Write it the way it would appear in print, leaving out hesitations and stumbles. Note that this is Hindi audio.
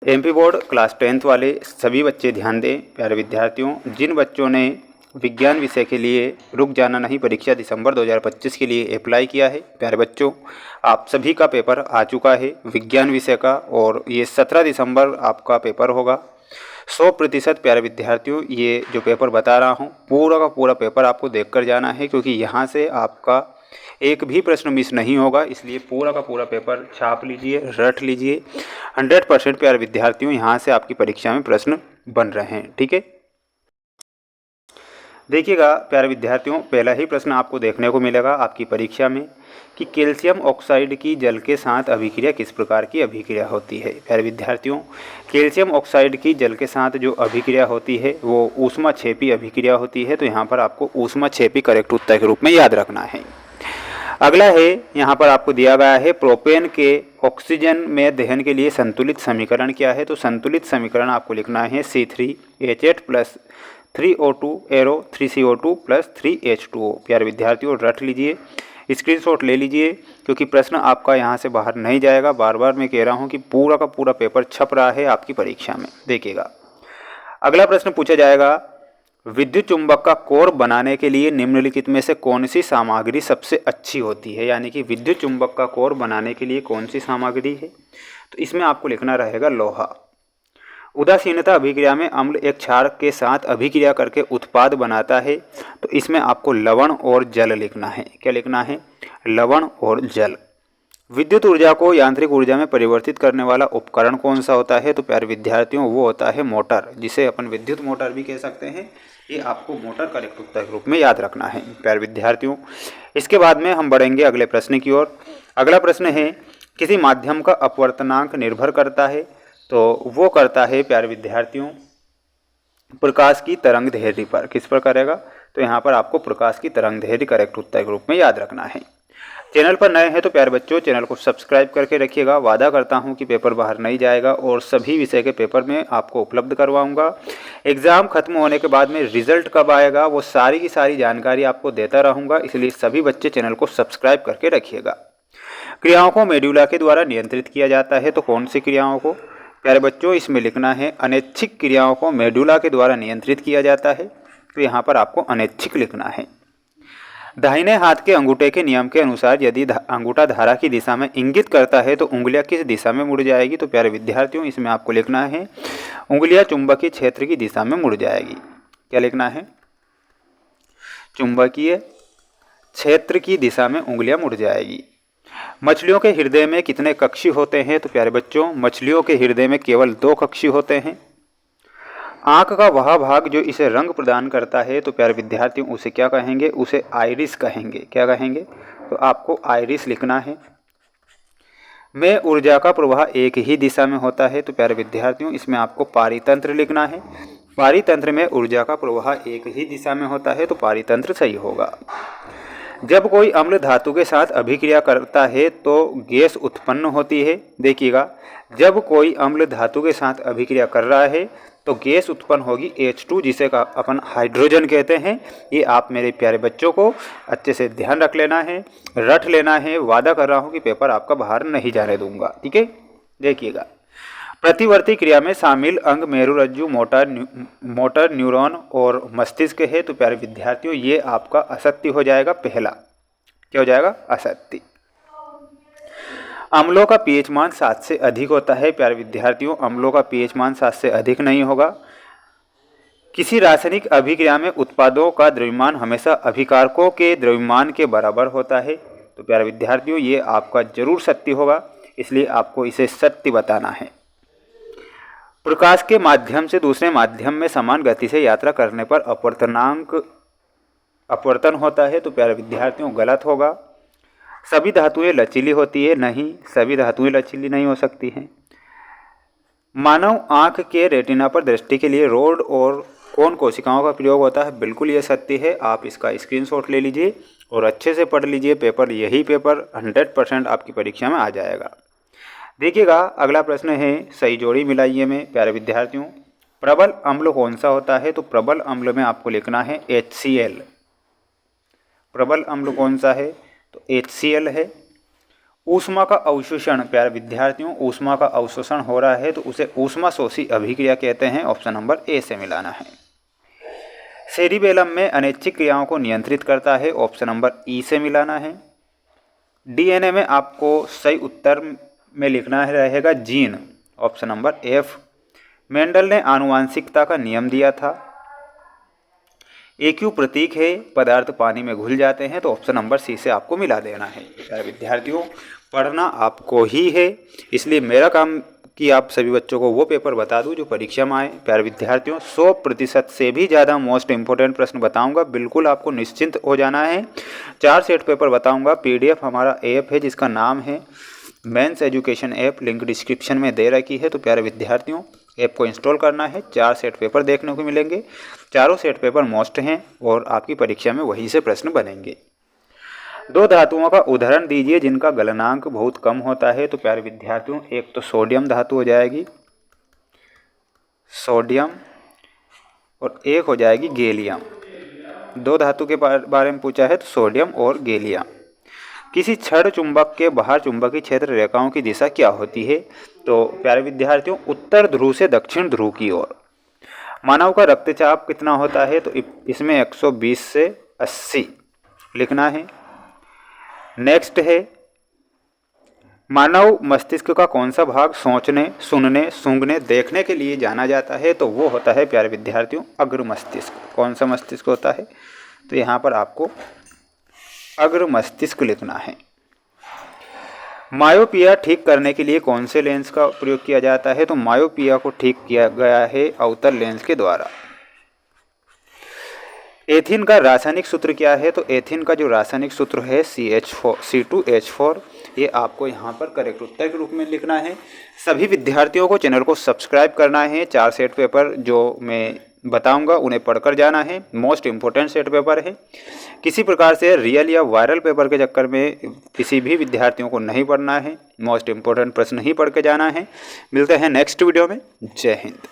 एमपी बोर्ड क्लास 10th वाले सभी बच्चे ध्यान दें प्यारे विद्यार्थियों। जिन बच्चों ने विज्ञान विषय के लिए रुक जाना नहीं परीक्षा दिसंबर 2025 के लिए अप्लाई किया है, प्यारे बच्चों आप सभी का पेपर आ चुका है विज्ञान विषय का, और ये 17 दिसंबर आपका पेपर होगा 100%। प्यारे विद्यार्थियों ये जो पेपर बता रहा हूँ पूरा का पूरा पेपर आपको देख कर जाना है, क्योंकि यहाँ से आपका एक भी प्रश्न मिस नहीं होगा, इसलिए पूरा का पूरा पेपर छाप लीजिए, रट लीजिए। 100% प्यारे विद्यार्थियों यहाँ से आपकी परीक्षा में प्रश्न बन रहे हैं, ठीक है। देखिएगा प्यारे विद्यार्थियों, पहला ही प्रश्न आपको देखने को मिलेगा आपकी परीक्षा में कि कैल्शियम ऑक्साइड की जल के साथ अभिक्रिया किस प्रकार की अभिक्रिया होती है। प्यारे विद्यार्थियों, कैल्शियम ऑक्साइड की जल के साथ जो अभिक्रिया होती है वो ऊष्माक्षेपी अभिक्रिया होती है, तो यहाँ पर आपको ऊष्माक्षेपी करेक्ट उत्तर के रूप में याद रखना है। अगला है यहाँ पर आपको दिया गया है प्रोपेन के ऑक्सीजन में दहन के लिए संतुलित समीकरण क्या है। तो संतुलित समीकरण आपको लिखना है C3H8 plus 3O2 arrow 3CO2 plus 3H2O। प्यारे विद्यार्थियों रट लीजिए, स्क्रीनशॉट ले लीजिए, क्योंकि प्रश्न आपका यहाँ से बाहर नहीं जाएगा। बार बार मैं कह रहा हूँ कि पूरा का पूरा पेपर छप रहा है आपकी परीक्षा में। देखिएगा अगला प्रश्न पूछा जाएगा, विद्युत चुंबक का कोर बनाने के लिए निम्नलिखित में से कौन सी सामग्री सबसे अच्छी होती है। यानी कि विद्युत चुंबक का कोर बनाने के लिए कौन सी सामग्री है, तो इसमें आपको लिखना रहेगा लोहा। उदासीनता अभिक्रिया में अम्ल एक क्षार के साथ अभिक्रिया करके उत्पाद बनाता है, तो इसमें आपको लवण और जल लिखना है। क्या लिखना है? लवण और जल। विद्युत ऊर्जा को यांत्रिक ऊर्जा में परिवर्तित करने वाला उपकरण कौन सा होता है, तो प्यारे विद्यार्थियों वो होता है मोटर, जिसे अपन विद्युत मोटर भी कह सकते हैं। ये आपको मोटर करेक्ट उत्तर के रूप में याद रखना है प्यारे विद्यार्थियों। इसके बाद में हम बढ़ेंगे अगले प्रश्न की ओर। अगला प्रश्न है, किसी माध्यम का अपवर्तनांक निर्भर करता है, तो वो करता है प्यारे विद्यार्थियों प्रकाश की तरंग दैर्ध्य पर। किस पर करेगा, तो यहाँ पर आपको प्रकाश की तरंग दैर्ध्य करेक्ट उत्तर के रूप में याद रखना है। चैनल पर नए हैं तो प्यारे बच्चों चैनल को सब्सक्राइब करके रखिएगा। वादा करता हूं कि पेपर बाहर नहीं जाएगा और सभी विषय के पेपर में आपको उपलब्ध करवाऊंगा। एग्ज़ाम खत्म होने के बाद में रिजल्ट कब आएगा वो सारी की सारी जानकारी आपको देता रहूँगा, इसलिए सभी बच्चे चैनल को सब्सक्राइब करके रखिएगा। क्रियाओं को मेडुला के द्वारा नियंत्रित किया जाता है, तो कौन सी क्रियाओं को? प्यारे बच्चों इसमें लिखना है अनैच्छिक क्रियाओं को मेडुला के द्वारा नियंत्रित किया जाता है, तो यहाँ पर आपको अनैच्छिक लिखना है। दाहिने हाथ के अंगूठे के नियम के अनुसार यदि अंगूठा धारा की दिशा में इंगित करता है तो उंगलियां किस दिशा में मुड़ जाएगी, तो प्यारे विद्यार्थियों इसमें आपको लिखना है उंगलियां चुंबकीय क्षेत्र की दिशा में मुड़ जाएगी। क्या लिखना है? चुंबकीय क्षेत्र की दिशा में उंगलियां मुड़ जाएगी। मछलियों के हृदय में कितने कक्षी होते हैं, तो प्यारे बच्चों मछलियों के हृदय में केवल 2 कक्षी होते हैं। आँख का वह भाग जो इसे रंग प्रदान करता है, तो प्यारे विद्यार्थियों उसे क्या कहेंगे? उसे आइरिस कहेंगे। क्या कहेंगे? तो आपको आइरिस लिखना है। में ऊर्जा का प्रवाह एक ही दिशा में होता है, तो प्यारे विद्यार्थियों इसमें आपको पारितंत्र लिखना है। पारितंत्र में ऊर्जा का प्रवाह एक ही दिशा में होता है, तो पारितंत्र सही होगा। जब कोई अम्ल धातु के साथ अभिक्रिया करता है तो गैस उत्पन्न होती है। देखिएगा जब कोई अम्ल धातु के साथ अभिक्रिया कर रहा है तो गैस उत्पन्न होगी H2, जिसे का अपन हाइड्रोजन कहते हैं। ये आप मेरे प्यारे बच्चों को अच्छे से ध्यान रख लेना है, रट लेना है। वादा कर रहा हूँ कि पेपर आपका बाहर नहीं जाने दूंगा, ठीक है। देखिएगा प्रतिवर्ती क्रिया में शामिल अंग मेरुरज्जु, मोटर न्यूरॉन और मस्तिष्क है, तो प्यारे विद्यार्थियों ये आपका असत्य हो जाएगा। पहला क्या हो जाएगा? असत्य। अम्लों का पीएच मान 7 से अधिक होता है। प्यारे विद्यार्थियों अम्लों का पीएच मान 7 से अधिक नहीं होगा। किसी रासायनिक अभिक्रिया में उत्पादों का द्रव्यमान हमेशा अभिकारकों के द्रव्यमान के बराबर होता है, तो प्यारे विद्यार्थियों ये आपका जरूर सत्य होगा, इसलिए आपको इसे सत्य बताना है। प्रकाश के माध्यम से दूसरे माध्यम में समान गति से यात्रा करने पर अपवर्तन होता है, तो प्यारे विद्यार्थियों गलत होगा। सभी धातुएं लचीली होती है, नहीं सभी धातुएं लचीली नहीं हो सकती हैं। मानव आँख के रेटिना पर दृष्टि के लिए रोड और कोन कोशिकाओं का प्रयोग होता है, बिल्कुल ये सत्य है। आप इसका स्क्रीनशॉट ले लीजिए और अच्छे से पढ़ लीजिए। पेपर यही पेपर 100% आपकी परीक्षा में आ जाएगा। देखिएगा अगला प्रश्न है सही जोड़ी मिलाइए में। प्यारे विद्यार्थियों प्रबल अम्ल कौन सा होता है, तो प्रबल अम्ल में आपको लिखना है HCl। प्रबल अम्ल कौन सा है, तो HCl है। ऊष्मा का अवशोषण, प्यारे विद्यार्थियों ऊष्मा का अवशोषण हो रहा है तो उसे ऊष्माशोषी अभिक्रिया कहते हैं। ऑप्शन नंबर ए से मिलाना है। सेरिबेलम में अनैच्छिक क्रियाओं को नियंत्रित करता है। ऑप्शन नंबर ई से मिलाना है। डीएनए में आपको सही उत्तर में लिखना रहेगा gene. Option number F. Mendel ने आनुवांशिकता का नियम दिया था। AQ प्रतीक है, पदार्थ पानी में घुल जाते हैं, तो ऑप्शन नंबर सी से आपको मिला देना है। प्यारे विद्यार्थियों पढ़ना आपको ही है, इसलिए मेरा काम कि आप सभी बच्चों को वो पेपर बता दूं जो परीक्षा में आए। प्यारे विद्यार्थियों 100% से भी ज़्यादा मोस्ट इंपॉर्टेंट प्रश्न बताऊंगा, बिल्कुल आपको निश्चिंत हो जाना है। 4 सेट पेपर बताऊंगा। PDF हमारा ऐप है जिसका नाम है mains education app, link description में दे रखी है। तो प्यारे विद्यार्थियों ऐप को इंस्टॉल करना है। 4 सेट पेपर देखने को मिलेंगे। चारों सेट पेपर मोस्ट हैं और आपकी परीक्षा में वहीं से प्रश्न बनेंगे। 2 धातुओं का उदाहरण दीजिए जिनका गलनांक बहुत कम होता है। तो प्यारे विद्यार्थियों एक तो सोडियम धातु हो जाएगी, सोडियम, और एक हो जाएगी गैलियम। 2 धातु के बारे में पूछा है तो सोडियम और गैलियम। किसी छड़ चुंबक के बाहर चुंबकीय क्षेत्र रेखाओं की दिशा क्या होती है? तो प्यारे विद्यार्थियों उत्तर ध्रुव से दक्षिण ध्रुव की ओर। मानव का रक्तचाप कितना होता है? तो इसमें 120 से 80 लिखना है। नेक्स्ट है मानव मस्तिष्क का कौन सा भाग सोचने, सुनने, सूंघने, देखने के लिए जाना जाता है? तो वो होता है प्यारे विद्यार्थियों अग्र मस्तिष्क। कौन सा मस्तिष्क होता है? तो यहाँ पर आपको अग्र मस्तिष्क लिखना है। मायोपिया ठीक करने के लिए कौन से लेंस का प्रयोग किया जाता है? तो मायोपिया को ठीक किया गया है अवतल लेंस के द्वारा। एथिन का रासायनिक सूत्र क्या है? तो एथिन का जो रासायनिक सूत्र है C2H4। ये आपको यहाँ पर करेक्ट उत्तर के रूप में लिखना है। सभी विद्यार्थियों को चैनल को सब्सक्राइब करना है। 4 सेट पेपर जो मैं बताऊंगा उन्हें पढ़कर जाना है। मोस्ट इम्पोर्टेंट सेट पेपर है। किसी प्रकार से रियल या वायरल पेपर के चक्कर में किसी भी विद्यार्थियों को नहीं पढ़ना है। मोस्ट इम्पोर्टेंट प्रश्न ही पढ़ के जाना है। मिलते हैं नेक्स्ट वीडियो में। जय हिंद।